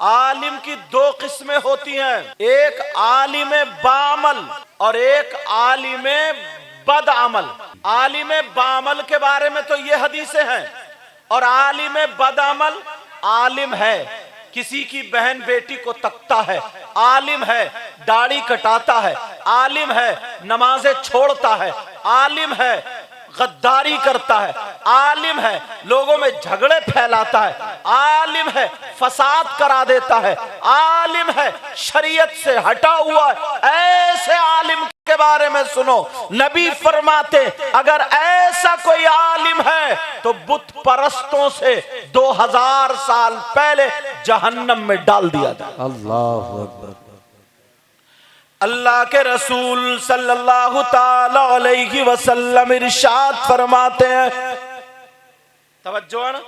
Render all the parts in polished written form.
आलिम की दो किस्में होती हैं, एक आलिम बामल और एक आलिम बदअमल। आलिम बामल के बारे में तो ये हदीसें हैं, और आलिम बदअमल आलिम है, किसी की बहन बेटी को तकता है, आलिम है, दाढ़ी कटाता है, आलिम है, नमाजें छोड़ता है, आलिम है, गद्दारी करता है, आलिम है, लोगों में झगड़े फैलाता है, आलिम है, फसाद करा देता है, आलिम है, शरीयत से हटा हुआ है। ऐसे आलिम के बारे में सुनो, नबी फरमाते अगर ऐसा कोई आलिम है तो बुत परस्तों से 2000 साल पहले जहन्नम में डाल दिया जाए। अल्लाहु अकबर। अल्लाह के रसूल सल्लल्लाहु ताला अलैहि वसल्लम इरशाद फरमाते हैं, तवज्जो है ना,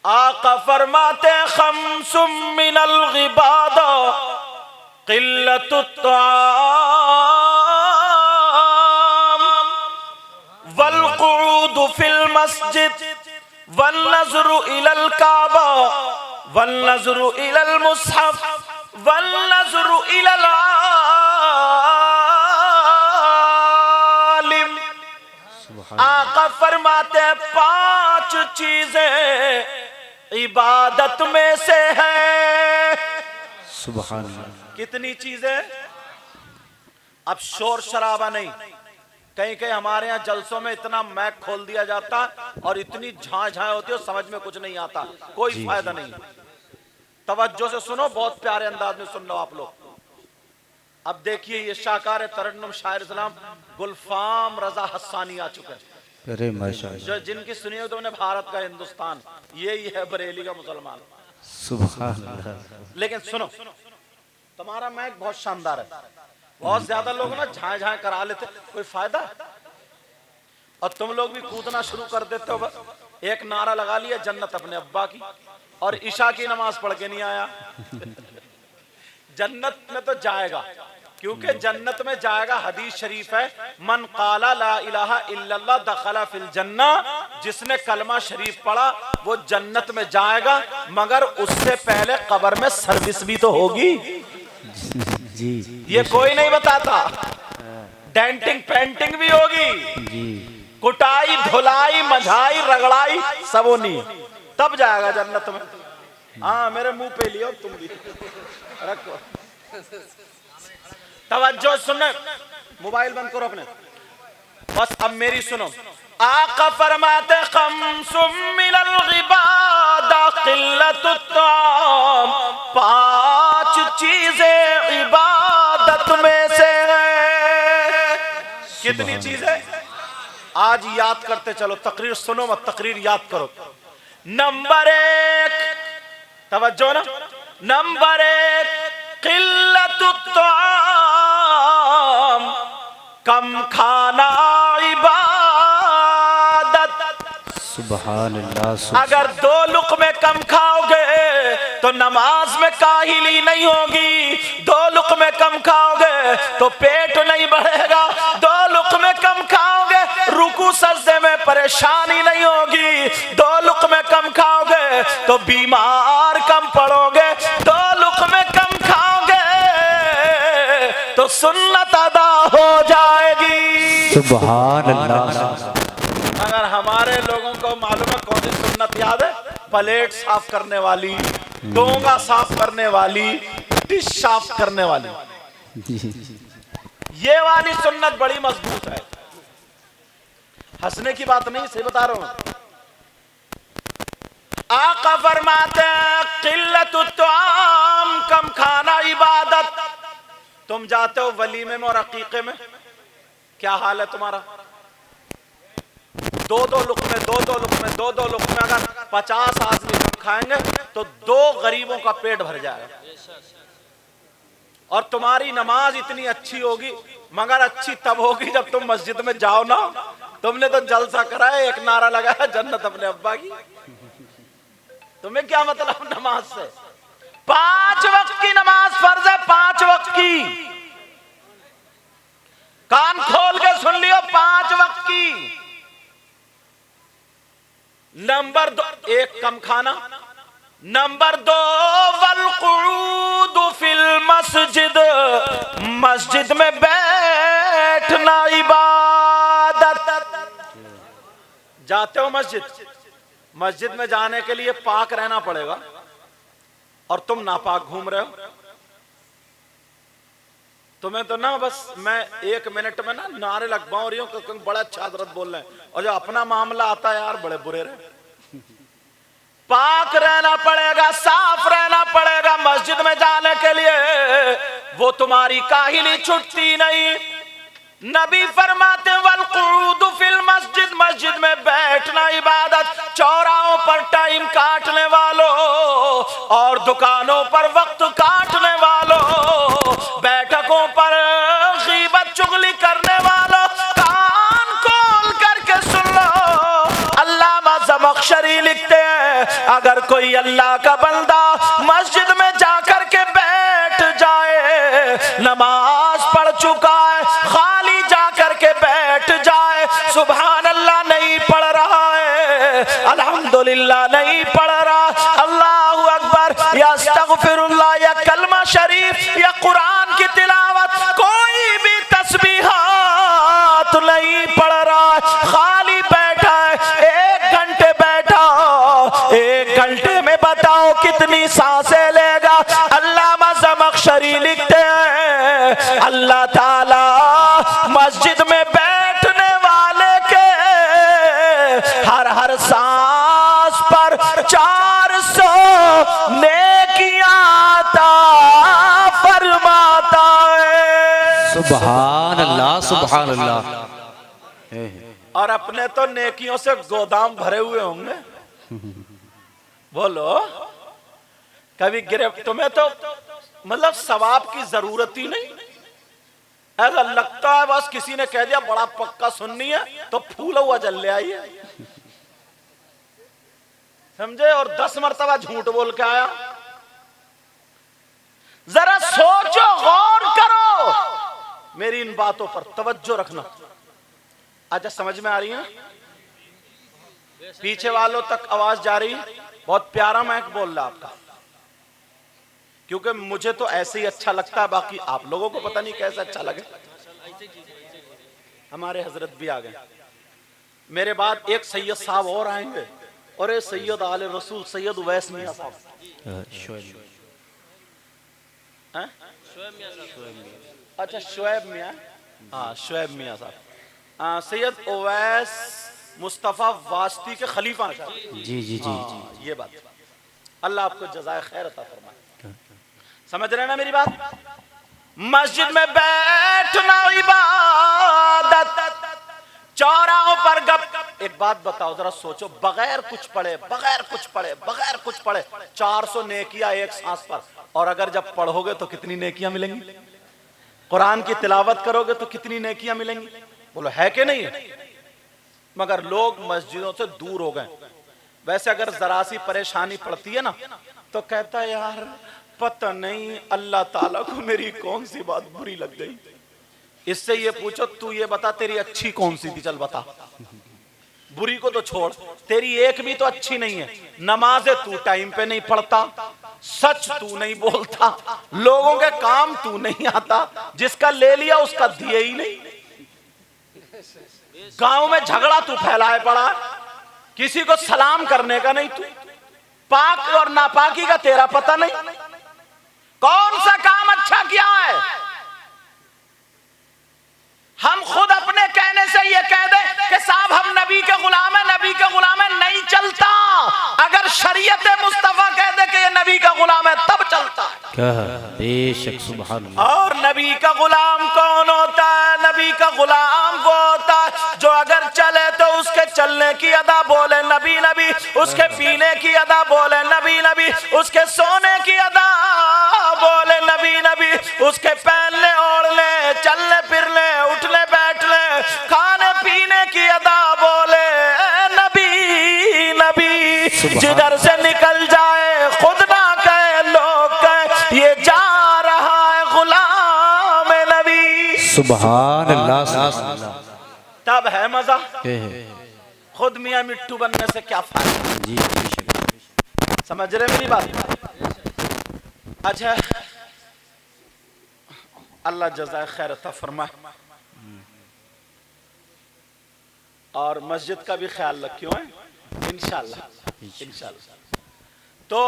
आका फरमाते हैं खम्सुम मिनल गिबादा क़िल्लतुत ताम वल क़ुऊद फिल मस्जिद वल नज़्रु इलल काबा वल नज़्रु इलल मुस्हफ वल नज़्रु इलल आलिम। आका फरमाते हैं 5 चीजें इबादत में से हैं। सुभान अल्लाह। कितनी चीजें? अब शोर शराबा नहीं, कहीं कहीं हमारे यहाँ जलसों में इतना मैक खोल दिया जाता और इतनी झाँ झाँ होती है, समझ में कुछ नहीं आता, कोई फायदा नहीं। तवज्जो से सुनो, बहुत प्यारे अंदाज में सुन लो आप लोग। अब देखिए ये शाहकार तरन्नुम शायर इस्लाम गुलफाम रजा हस्सानी आ चुके हैं, अरे माशाअल्लाह, जो जिनकी सुनी हो तुमने भारत का हिंदुस्तान, यही है बरेली का मुसलमान। सुभान अल्लाह। लेकिन सुनो, तुम्हारा मैक बहुत शानदार है, बहुत ज्यादा लोग ना झाँ झाँ करा लेते, कोई फायदा? और तुम लोग भी कूदना शुरू कर देते हो, बस एक नारा लगा लिया जन्नत अपने अब्बा की, और ईशा की नमाज पढ़ के नहीं आया। जन्नत में तो जाएगा, क्योंकि जन्नत में जाएगा, हदीस शरीफ है, मन काला ला इलाहा इल्लल्लाह दखला फिल जन्ना, जिसने कलमा शरीफ पढ़ा वो जन्नत में जाएगा, मगर उससे पहले कब्र में सर्विस भी तो होगी। जी ये कोई नहीं बताता, डेंटिंग पेंटिंग भी होगी जी, कुटाई धुलाई मझाई रगड़ाई सब होनी, तब जाएगा जन्नत में। हाँ मेरे मुंह पे लियो तुम भी रखो। तवज्जो सुनो, मोबाइल बंद करो अपने, बस अब मेरी सुनो। आका फरमाते खम्सुम मिनल गिबादा क़िल्लतुत ताम, 5 चीजें इबादत में से है। कितनी चीजें? आज याद करते चलो, तकरीर सुनो मत, तकरीर याद करो। नंबर 1, तवज्जो ना, नंबर 1 क़िल्लतुत ताम, कम खाना इबादत। सुभान अल्लाह। अगर 2 लुक़मे कम खाओगे तो नमाज में काहिली नहीं होगी, 2 लुक़मे कम खाओगे तो पेट नहीं बढ़ेगा, 2 लुक़मे कम खाओगे रुकू सजदे में परेशानी नहीं होगी, 2 लुक़मे कम खाओगे तो बीमार कम पड़ोगे, 2 लुक़मे कम खाओगे तो सुन्नत अदा हो जाएगी। सुभान अल्लाह। अगर हमारे लोगों को मालूम है कौन सी सुन्नत याद है? प्लेट साफ करने वाली, डोंगा साफ करने वाली, डिश साफ करने वाली, ये वाली सुन्नत बड़ी मजबूत है। हंसने की बात नहीं, सही बता रहा हूं। आका फरमाते हैं क़िल्लतुत ताम, कम खाना इबादत। तुम जाते हो वलीमे में और अकीके में, क्या हाल है तुम्हारा? 2-2 लुक़मे, 2-2 लुक़मे, 2-2 लुक़मे, अगर 50 आदमी कम खाएंगे तो 2 गरीबों का पेट भर जाएगा। और तुम्हारी नमाज इतनी अच्छी होगी, मगर अच्छी तब होगी जब तुम मस्जिद में जाओ ना। तुमने तो जलसा कराया, एक नारा लगाया जन्नत अपने अब्बा की, तुम्हें क्या मतलब नमाज से? 5 वक्त की नमाज फर्ज है, 5 वक्त की, कान खोल के सुन लियो, 5 वक्त की। नंबर 2 1 कम खाना, नंबर 2 वल मस्जिद, मस्जिद में बैठना इबादत। जाते हो मस्जिद, मस्जिद में जाने के लिए पाक रहना पड़ेगा और तुम नापाक घूम रहे हो। तुम्हें तो ना बस मैं 1 मिनट में ना नारे लगवा रही हूँ क्योंकि बड़ा अच्छा हजरत बोल रहे हैं, और जो अपना मामला आता है यार बड़े बुरे रहे। पाक रहना पड़ेगा, साफ रहना पड़ेगा मस्जिद में जाने के लिए। वो तुम्हारी काहिली छुटती नहीं। नबी फरमाते वल्क़ुऊद फिल मस्जिद, मस्जिद में बैठना इबादत। चौराहों पर टाइम काटने वालों और दुकानों पर वक्त काटने वालों, बैठकों पर गीबत चुगली करने वालों, कान खोल करके सुन लो। अल्लामा ज़मख़शरी लिखते हैं, अगर कोई अल्लाह का बंदा मस्जिद में जाकर के बैठ जाए, नमाज पढ़ चुका है, खाली जाकर के बैठ जाए, सुभान अल्लाह नहीं पढ़ रहा है, अल्हम्दुलिल्लाह नहीं पढ़ रहा, अल्लाहु अकबर या अस्तगफिरुल्लाह या कलमा शरीफ या कुरान की तिलावत, कोई भी तस्बीहात नहीं पढ़ रहा, खाली बैठा है, 1 घंटे बैठा, 1 घंटे में बताओ कितनी सांसें लेगा। अल्लामा ज़मख़शरी लिखते हैं, अल्लाह ताला मस्जिद में बैठने वाले के हर सांस पर 400 नेकियां अता फरमाता है। सुभान अल्लाह, सुभान अल्लाह। और अपने तो नेकियों से गोदाम भरे हुए होंगे। बोलो कभी गिरफ्त, तुम्हें तो मतलब सवाब की जरूरत ही नहीं। ऐसा लगता है बस किसी ने कह दिया बड़ा पक्का सुन्नी है तो फूला हुआ जल ले आइए, समझे, और 10 मरतबा झूठ बोल के आया। जरा सोचो, गौर करो, मेरी इन बातों पर तवज्जो रखना। अच्छा समझ में आ रही है? पीछे वालों तक आवाज जा रही है? बहुत प्यारा माइक बोल रहा आपका, क्योंकि मुझे तो ऐसे ही अच्छा लगता है, बाकी आप लोगों को पता नहीं कैसे अच्छा लगे। हमारे हजरत भी आ गए, मेरे बाद एक सैयद साहब और आएंगे, और एक सैयद आले रसूल सैयद उवैस मियां साहब। अच्छा शुएब मियां, हाँ शुएब मियां साहब, सैयद उवैस मुस्तफा वास्ती के खलीफा। जी जी जी जी, ये बात, अल्लाह आपको जज़ाए खैर अता फरमाए। समझ रहे ना मेरी बात? मस्जिद में बैठना इबादत, चौराहों पर गप। एक बात बताओ, जरा सोचो, बगैर कुछ पढ़े, बगैर कुछ पढ़े, बगैर कुछ पढ़े 400 नेकियां 1 सांस पर, और अगर जब पढ़ोगे तो कितनी नेकियां मिलेंगी? कुरान की तिलावत करोगे तो कितनी नेकियां मिलेंगी? बोलो है कि नहीं है? मगर लोग मस्जिदों से दूर हो गए। वैसे अगर जरा सी परेशानी पड़ती है ना तो कहता है यार पता नहीं अल्लाह ताला को मेरी कौन सी बात बुरी लग गई। इससे ये पूछो तू ये बता तेरी अच्छी कौन सी थी, चल बता। बुरी को तो छोड़, तेरी एक भी तो अच्छी नहीं है। नमाज़ें तू टाइम पे नहीं पढ़ता, सच तू नहीं बोलता, लोगों के काम तू नहीं आता, जिसका ले लिया उसका दिए ही नहीं, गांव में झगड़ा तू फैलाए पड़ा, किसी को सलाम करने का नहीं, तू पाक और नापाकी का तेरा पता नहीं, कौन सा काम अच्छा किया है? हम खुद अपने कहने से ये कह दे कि साहब हम नबी के गुलाम है, नबी के गुलाम है, नहीं चलता। अगर शरीयत मुस्तफा कह दे कि ये नबी का गुलाम है तब चलता है। क्या बेशक, सुभान अल्लाह। और नबी का गुलाम कौन होता है? नबी का गुलाम वो होता है जो अगर चले तो उसके चलने की अदा बोले नबी नबी, उसके पीने की अदा बोले नबी नबी, उसके सोने की अदा बोले नबी नबी, उसके पहनने ओढ़ने, चलने फिरने, उठने बैठने, खाने पीने की अदा बोले नबी नबी। जिधर से निकल जाए खुद ना कहे, लोग कहे ये जा रहा है गुलाम नबी। सुभान अल्लाह। तब है मजा। खुद मियां मिट्टू बनने से क्या फायदा? जी बेशक। समझ रहे मेरी बात? अच्छा अल्लाह जज़ाए खैर अता फरमाए। और मस्जिद का भी ख्याल रखियो है इंशाअल्लाह इंशाअल्लाह। तो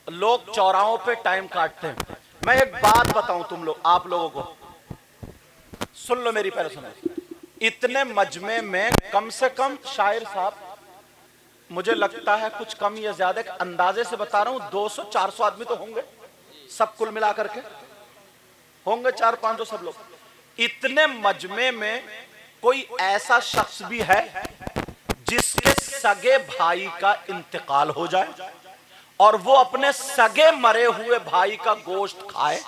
लोग चौराहों पे टाइम काटते हैं। मैं एक बात बताऊं तुम लोग, आप लोगों को सुन लो, मेरी पहले सुनो। इतने मजमे में कम से कम शायर साहब, मुझे लगता है कुछ कम या ज्यादा, अंदाजे से बता रहा हूं, 200-400 आदमी तो होंगे, सब कुल मिला करके होंगे 400-500 सब लोग। इतने मजमे में कोई ऐसा शख्स भी है जिसके सगे भाई का इंतकाल हो जाए और वो अपने सगे मरे हुए भाई का गोश्त खाए,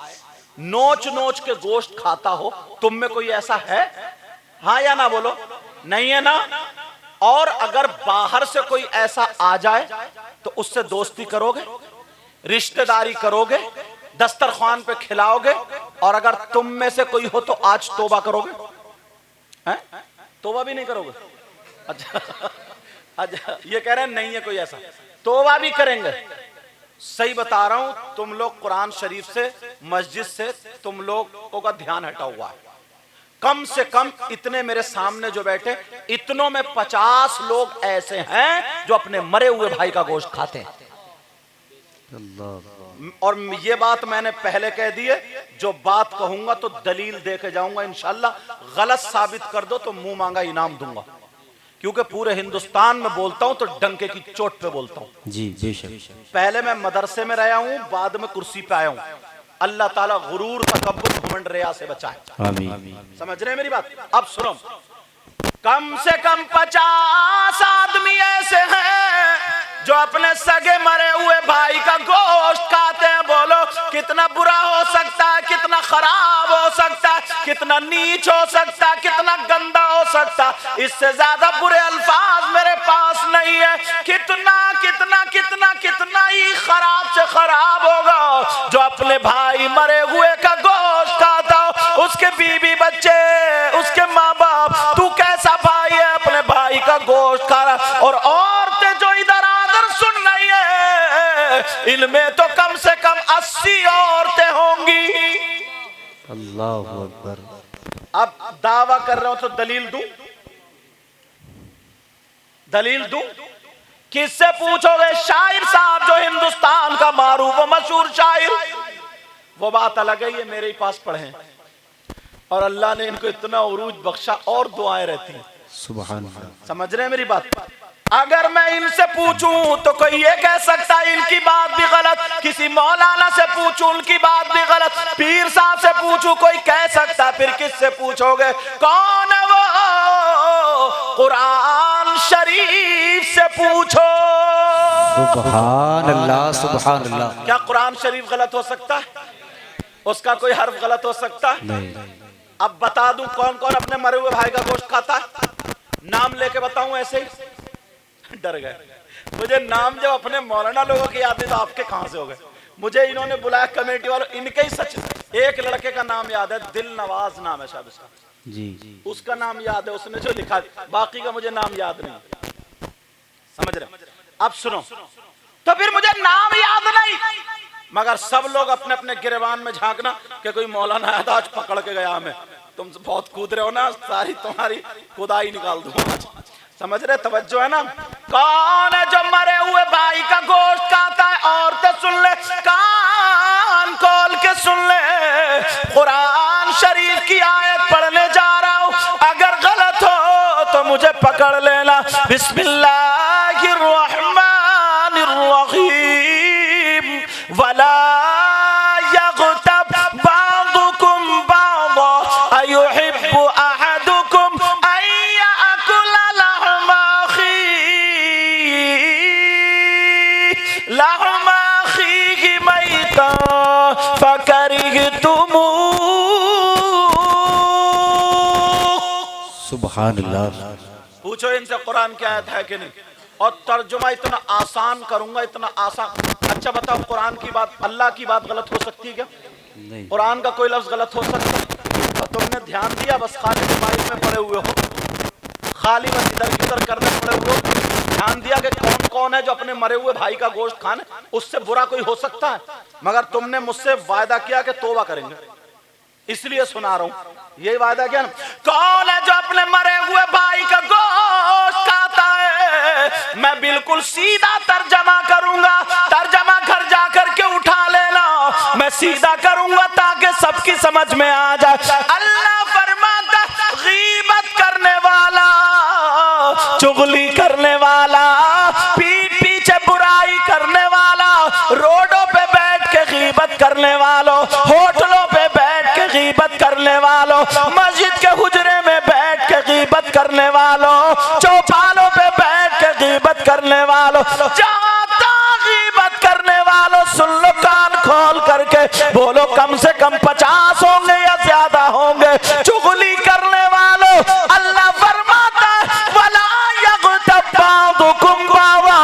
नोच नोच के गोश्त खाता हो? तुम में कोई ऐसा है? हाँ या ना बोलो, नहीं है ना? और अगर बाहर से कोई ऐसा आ जाए तो उससे दोस्ती करोगे, रिश्तेदारी करोगे, दस्तरखान पे खिलाओगे? और अगर तुम में से कोई हो तो आज तौबा करोगे? हैं? तौबा भी नहीं करोगे? अच्छा अच्छा, ये कह रहे हैं नहीं है कोई ऐसा, तौबा भी करेंगे। सही बता रहा हूं, तुम लोग कुरान शरीफ से, मस्जिद से तुम लोगों का ध्यान हटा हुआ है। कम से कम इतने मेरे सामने जो बैठे, इतनों में 50 लोग ऐसे हैं जो अपने मरे हुए भाई का गोश्त खाते हैं। और ये बात मैंने पहले कह दी है, जो बात कहूंगा तो दलील दे के जाऊंगा इंशाल्लाह। गलत साबित कर दो तो मुंह मांगा इनाम दूंगा, क्योंकि पूरे हिंदुस्तान में बोलता हूं तो डंके की चोट पे बोलता हूं। जी बेशक। पहले मैं मदरसे में रहा हूं, बाद में कुर्सी पे आया हूं। अल्लाह ताला गुरूर, तकब्बुर, घमंड, रिया से बचाए। आमीन। समझ रहे हैं मेरी बात? अब सुनो, कम से कम 50 आदमी ऐसे हैं जो अपने सगे मरे हुए भाई का गोश्त खाते हैं। बोलो कितना बुरा हो सकता है, कितना खराब हो सकता है, कितना नीच हो सकता है, कितना गंदा हो सकता है। इससे ज्यादा बुरे अल्फाज मेरे पास नहीं है। कितना कितना कितना कितना ही खराब से खराब होगा जो अपने भाई मरे हुए का गोश्त खाता हो, उसके बीवी बच्चे, उसके माँ बाप। तू कैसा भाई है अपने भाई का गोश्त खा रहा? और औरतें जो इधर आदर सुन रही है, इनमें तो कम से कम 80 औरतें होंगी। अल्लाहु अकबर। अब दावा कर रहा हूं तो दलील दूं? दलील दूं? किससे पूछोगे? शायर साहब जो हिंदुस्तान का मारूफ व मशहूर शायर, वो बात अलग है, ये मेरे ही पास पढ़े हैं और अल्लाह ने इनको इतना उरूज बख्शा और दुआएं रहती हैं। सुभान अल्लाह। समझ रहे हैं मेरी बात? अगर मैं इनसे पूछूं तो कोई ये कह सकता है इनकी बात भी गलत, किसी मौलाना से पूछूं उनकी बात भी गलत, पीर साहब से पूछूं कोई कह सकता है। फिर किससे पूछोगे? कौन है वो? कुरान शरीफ से पूछो। सुभान अल्लाह सुभान अल्लाह। क्या कुरान शरीफ गलत हो सकता है? उसका कोई हर्फ गलत हो सकता है? नहीं। अब बता दूं कौन कौन अपने मरे हुए भाई का गोश्त खाता है? नाम लेके बताऊं ऐसे ही? डर गए। मुझे नाम जब अपने मौलाना लोगों की याद नहीं तो आपके कहां से हो गए? मुझे इन्होंने बुलाया कमेटी वालों, इनके ही सच। एक लड़के का नाम याद है, दिल नवाज नाम है शायद उसका। जी। उसका नाम याद है, उसने जो लिखा, बाकी का मुझे नाम याद नहीं। समझ रहे? अब सुनो, तो फिर मुझे नाम याद नहीं, मगर सब लोग अपने अपने गिरबान में झांकना कि कोई मौलाना आया था आज पकड़ के गया हमें। तुम बहुत कूद रहे हो ना, सारी तुम्हारी खुदाई निकाल दूंगा आज। समझ रहे? तवज्जो है ना? कौन है जो मरे हुए भाई का गोश्त खाता है? औरतें सुन ले, कान खोल के सुन ले। कुरान शरीफ की आयत पढ़ने जा रहा हूं, अगर गलत हो तो मुझे पकड़ लेना। बिस्मिल्लाहिर्रहमानिर्रहीम। वला यग़तब बादुकुम बादा अयुहिब्बु अहदुकुम अय्यअकुला लहमा अखीहि मैता फकरिहतुमूह। सुभान अल्लाह। पूछो इनसे कुरान की आयत है कि नहीं, और तर्जुमा इतना आसान करूंगा, इतना आसान। अच्छा बताओ, कुरान की बात, अल्लाह की बात गलत हो सकती है क्या? नहीं। कुरान का कोई लफ्ज गलत हो सकता है? तो तुमने ध्यान दिया, बस खाली दिमाग में पड़े हुए हो, खाली बस इधर उधर करने पड़े हुए हो। ध्यान दिया कि कौन कौन है जो अपने मरे हुए भाई का गोश्त खाने? उससे बुरा कोई हो सकता है? मगर तुमने मुझसे वायदा किया कि तौबा करेंगे। इसलिए सुना रहा हूं। ये वादा क्या ना, कौन है जो अपने मरे हुए भाई का गोश्त खाता है? मैं बिल्कुल सीधा तर्जमा करूंगा, तर्जमा घर जाकर के उठा लेना, मैं सीधा करूंगा ताकि सबकी समझ में आ जाए। अल्लाह फरमाता गीबत करने वाला, चुगली करने वाला, पीठ पीछे बुराई करने वाला, रोडों पे बैठ के गीबत करने वालों, होटलों पे बैठ के गीबत करने वालों, मस्जिद के हुजरे में बैठ के गीबत करने वालों, चौपालों पे बैठ के गीबत करने वालों, जहां तक गीबत करने वालों, सुन लो कान खोल करके, बोलो कम से कम 50 होंगे या ज्यादा होंगे। चुगली करने वालों, अल्लाह फरमाता वला यग़्तब बादुकुम बादा,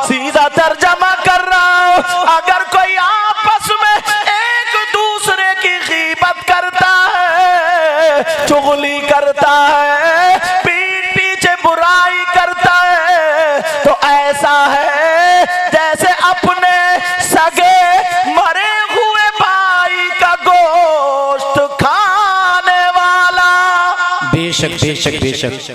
सीधा तर्जमा कर रहा हूं। अगर कोई आपस में एक दूसरे की गीबत करता है, चुगली करता है, पीठ पीछे बुराई करता है, तो ऐसा है जैसे अपने सगे मरे हुए भाई का गोश्त खाने वाला। बेशक बेशक बेशक।